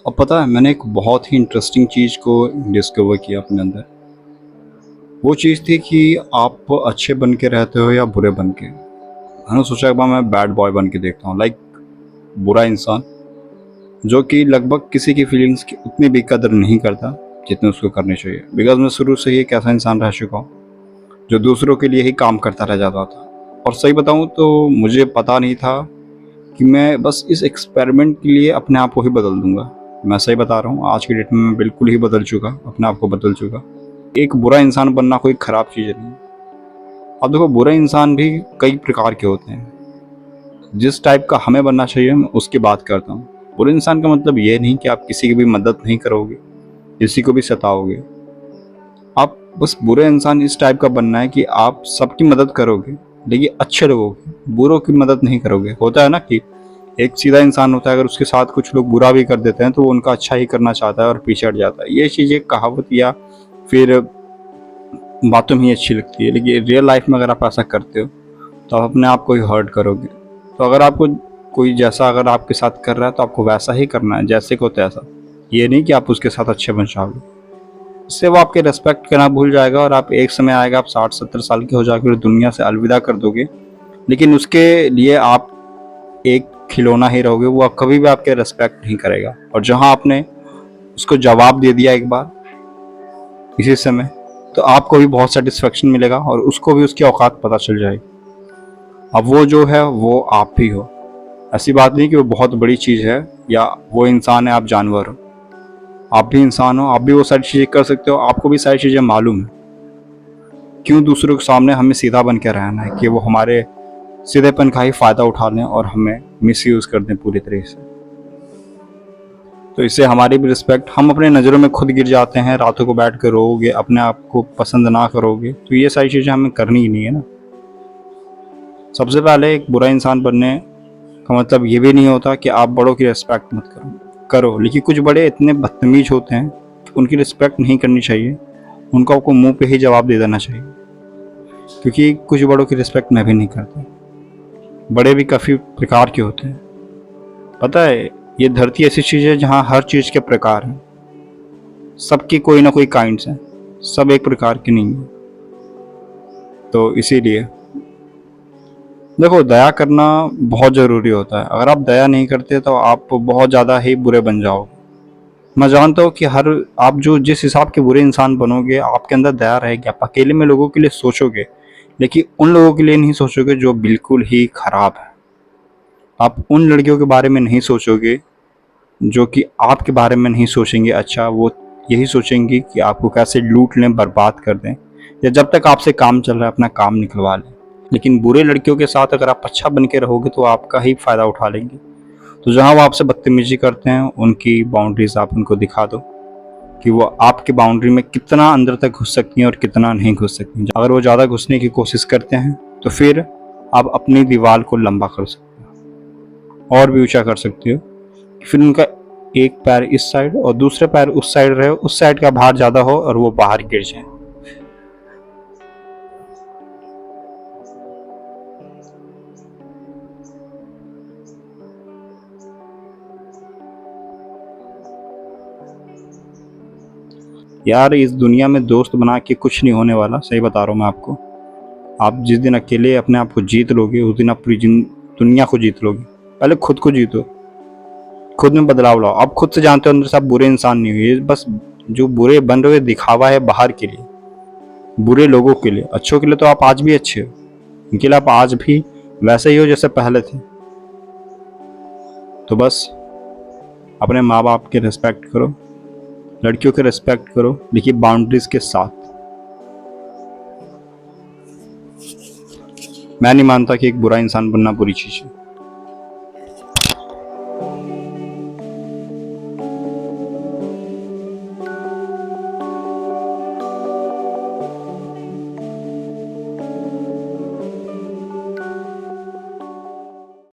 अब पता है मैंने एक बहुत ही इंटरेस्टिंग चीज़ को डिस्कवर किया अपने अंदर। वो चीज़ थी कि आप अच्छे बन के रहते हो या बुरे बन के। मैंने सोचा एक बार मैं बैड बॉय बन के देखता हूँ, लाइक बुरा इंसान जो कि लगभग किसी की फीलिंग्स की उतनी भी कदर नहीं करता जितने उसको करनी चाहिए। बिकॉज मैं शुरू से ही एक ऐसा इंसान रह चुका हूँ जो दूसरों के लिए ही काम करता रह जाता था। और सही बताऊँ तो मुझे पता नहीं था कि मैं बस इस एक्सपेरिमेंट के लिए अपने आप को ही बदल दूंगा। मैं सही बता रहा हूँ, आज की डेट में मैं बिल्कुल ही बदल चुका, अपने आप को बदल चुका। एक बुरा इंसान बनना कोई ख़राब चीज़ नहीं। अब देखो, बुरे इंसान भी कई प्रकार के होते हैं। जिस टाइप का हमें बनना चाहिए मैं उसकी बात करता हूँ। बुरे इंसान का मतलब ये नहीं कि आप किसी की भी मदद नहीं करोगे, किसी को भी सताओगे। आप बस बुरे इंसान इस टाइप का बनना है कि आप सबकी मदद करोगे, लेकिन अच्छे लोगों की, बुरों की मदद नहीं करोगे। होता है ना कि एक सीधा इंसान होता है, अगर उसके साथ कुछ लोग बुरा भी कर देते हैं तो वो उनका अच्छा ही करना चाहता है और पीछे हट जाता है। ये चीज़ एक कहावत या फिर बातों में ही अच्छी लगती है, लेकिन रियल लाइफ में अगर आप ऐसा करते हो तो आप अपने आप को ही हर्ट करोगे। तो अगर आपको कोई जैसा अगर आपके साथ कर रहा है तो आपको वैसा ही करना है, जैसे को तैसा। ये नहीं कि आप उसके साथ अच्छे बन जाओगे। इससे वो आपके रेस्पेक्ट करना भूल जाएगा और आप एक समय आएगा आप 60-70 साल के हो जाकर और दुनिया से अलविदा कर दोगे, लेकिन उसके लिए आप एक खिलौना ही रहोगे। वो कभी भी आपके रेस्पेक्ट नहीं करेगा। और जहां आपने उसको जवाब दे दिया एक बार इसी समय, तो आपको भी बहुत सेटिस्फेक्शन मिलेगा और उसको भी उसकी औकात पता चल जाएगी। अब वो जो है वो आप भी हो। ऐसी बात नहीं कि वो बहुत बड़ी चीज़ है या वो इंसान है आप जानवर हो। आप भी इंसान हो, आप भी वो सारी चीज़ें कर सकते हो, आपको भी सारी चीज़ें मालूम है। क्यों दूसरों के सामने हमें सीधा बन के रहना है कि वो हमारे सीधेपन का ही फ़ायदा उठा लें और हमें मिसयूज़ कर दें पूरी तरह से। तो इससे हमारी भी रिस्पेक्ट, हम अपने नज़रों में खुद गिर जाते हैं। रातों को बैठ कर रोओगे, अपने आप को पसंद ना करोगे, तो ये सारी चीज़ें हमें करनी ही नहीं है ना। सबसे पहले एक बुरा इंसान बनने का मतलब ये भी नहीं होता कि आप बड़ों की रिस्पेक्ट मत करो। लेकिन कुछ बड़े इतने बदतमीज होते हैं कि उनकी रिस्पेक्ट नहीं करनी चाहिए, उनको आपको मुंह पे ही जवाब दे देना चाहिए। क्योंकि कुछ बड़ों की रिस्पेक्ट मैं भी नहीं करता। बड़े भी काफ़ी प्रकार के होते हैं। पता है, ये धरती ऐसी चीज़ है जहाँ हर चीज़ के प्रकार हैं। सबकी कोई ना कोई काइंड्स हैं, सब एक प्रकार के नहीं है। तो इसीलिए देखो, दया करना बहुत ज़रूरी होता है। अगर आप दया नहीं करते तो आप बहुत ज़्यादा ही बुरे बन जाओगे। मैं जानता हूँ कि आप जो जिस हिसाब के बुरे इंसान बनोगे, आपके अंदर दया रहेगी। आप अकेले में लोगों के लिए सोचोगे, लेकिन उन लोगों के लिए नहीं सोचोगे जो बिल्कुल ही खराब है। आप उन लड़कियों के बारे में नहीं सोचोगे जो कि आपके बारे में नहीं सोचेंगे अच्छा, वो यही सोचेंगे कि आपको कैसे लूट लें, बर्बाद कर दें, या जब तक आपसे काम चल रहा है अपना काम निकलवा लें। लेकिन बुरे लड़कियों के साथ अगर आप अच्छा बन के रहोगे तो आपका ही फ़ायदा उठा लेंगे। तो जहाँ वो आपसे बदतमीजी करते हैं, उनकी बाउंड्रीज आप उनको दिखा दो कि वो आपकी बाउंड्री में कितना अंदर तक घुस सकती हैं और कितना नहीं घुस सकती हैं। अगर वो ज़्यादा घुसने की कोशिश करते हैं तो फिर आप अपनी दीवार को लंबा कर सकते हो और भी ऊंचा कर सकते हो। फिर उनका एक पैर इस साइड और दूसरे पैर उस साइड रहे, उस साइड का भार ज़्यादा हो और वो बाहर गिर जाए। यार, इस दुनिया में दोस्त बना के कुछ नहीं होने वाला, सही बता रहा हूँ मैं आपको। आप जिस दिन अकेले अपने आप को जीत लोगे उस दिन आप पूरी दुनिया को जीत लोगे। पहले खुद को जीतो, खुद में बदलाव लाओ। आप खुद से जानते हो अंदर से आप बुरे इंसान नहीं हो। ये बस जो बुरे बन रहे हो दिखावा है बाहर के लिए, बुरे लोगों के लिए। अच्छों के लिए तो आप आज भी अच्छे हो, इनके लिए आप आज भी वैसे ही हो जैसे पहले थे। तो बस अपने माँ बाप के रिस्पेक्ट करो, लड़कियों के रिस्पेक्ट करो, लेकिन बाउंड्रीज के साथ। मैं नहीं मानता कि एक बुरा इंसान बनना बुरी चीज़ है।